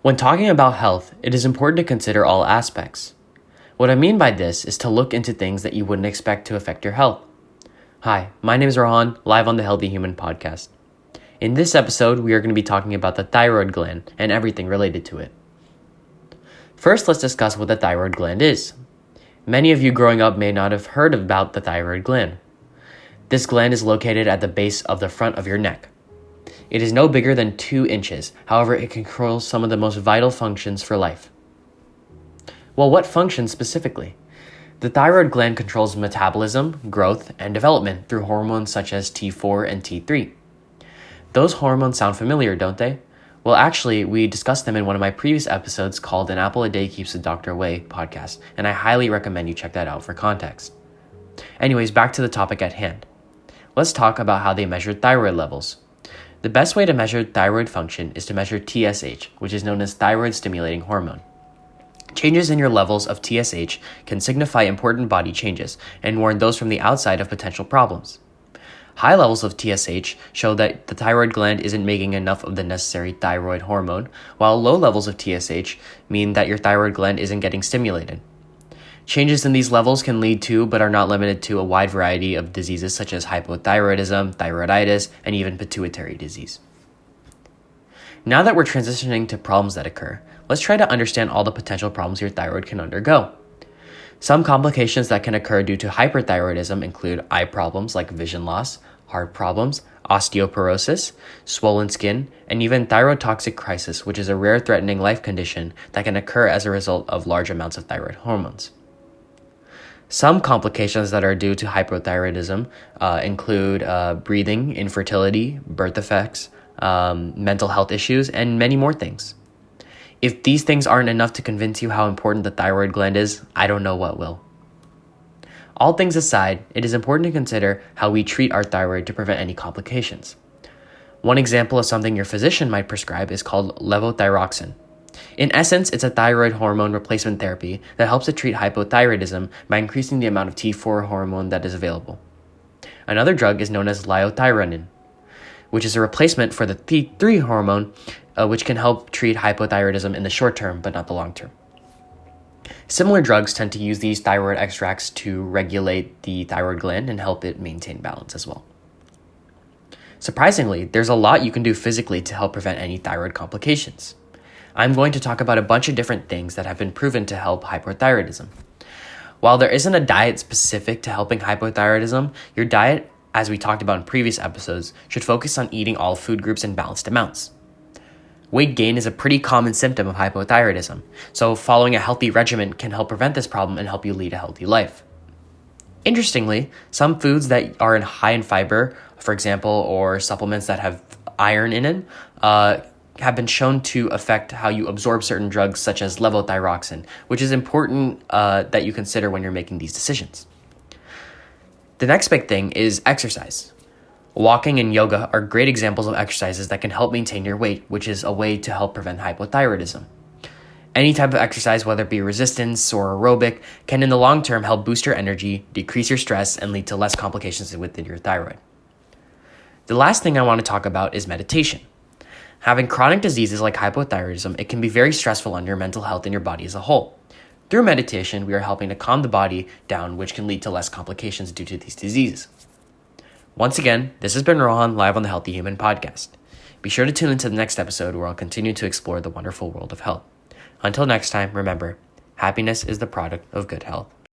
When talking about health, it is important to consider all aspects. What I mean by this is to look into things that you wouldn't expect to affect your health. Hi, my name is Rohan, live on the Healthy Human podcast. In this episode, we are going to be talking about the thyroid gland and everything related to it. First, let's discuss what the thyroid gland is. Many of you growing up may not have heard about the thyroid gland. This gland is located at the base of the front of your neck. It is no bigger than 2 inches. However, it controls some of the most vital functions for life. Well, what functions specifically? The thyroid gland controls metabolism, growth, and development through hormones such as T4 and T3. Those hormones sound familiar, don't they? Well, actually, we discussed them in one of my previous episodes called An Apple a Day Keeps the Doctor Away podcast, and I highly recommend you check that out for context. Anyways, back to the topic at hand. Let's talk about how they measure thyroid levels. The best way to measure thyroid function is to measure TSH, which is known as thyroid stimulating hormone. Changes in your levels of TSH can signify important body changes and warn those from the outside of potential problems. High levels of TSH show that the thyroid gland isn't making enough of the necessary thyroid hormone, while low levels of TSH mean that your thyroid gland isn't getting stimulated. Changes in these levels can lead to, but are not limited to, a wide variety of diseases such as hypothyroidism, thyroiditis, and even pituitary disease. Now that we're transitioning to problems that occur, let's try to understand all the potential problems your thyroid can undergo. Some complications that can occur due to hyperthyroidism include eye problems like vision loss, heart problems, osteoporosis, swollen skin, and even thyrotoxic crisis, which is a rare threatening life condition that can occur as a result of large amounts of thyroid hormones. Some complications that are due to hypothyroidism include breathing, infertility, birth defects, mental health issues, and many more things. If these things aren't enough to convince you how important the thyroid gland is, I don't know what will. All things aside, it is important to consider how we treat our thyroid to prevent any complications. One example of something your physician might prescribe is called levothyroxine. In essence, it's a thyroid hormone replacement therapy that helps to treat hypothyroidism by increasing the amount of T4 hormone that is available. Another drug is known as liothyronine, which is a replacement for the T3 hormone, which can help treat hypothyroidism in the short term, but not the long term. Similar drugs tend to use these thyroid extracts to regulate the thyroid gland and help it maintain balance as well. Surprisingly, there's a lot you can do physically to help prevent any thyroid complications. I'm going to talk about a bunch of different things that have been proven to help hypothyroidism. While there isn't a diet specific to helping hypothyroidism, your diet, as we talked about in previous episodes, should focus on eating all food groups in balanced amounts. Weight gain is a pretty common symptom of hypothyroidism, so following a healthy regimen can help prevent this problem and help you lead a healthy life. Interestingly, some foods that are high in fiber, for example, or supplements that have iron in it, have been shown to affect how you absorb certain drugs such as levothyroxine, which is important that you consider when you're making these decisions. The next big thing is exercise. Walking and yoga are great examples of exercises that can help maintain your weight, which is a way to help prevent hypothyroidism. Any type of exercise, whether it be resistance or aerobic, can in the long term help boost your energy, decrease your stress, and lead to less complications within your thyroid. The last thing I want to talk about is meditation. Having chronic diseases like hypothyroidism, it can be very stressful on your mental health and your body as a whole. Through meditation, we are helping to calm the body down, which can lead to less complications due to these diseases. Once again, this has been Rohan, live on the Healthy Human podcast. Be sure to tune into the next episode where I'll continue to explore the wonderful world of health. Until next time, remember, happiness is the product of good health.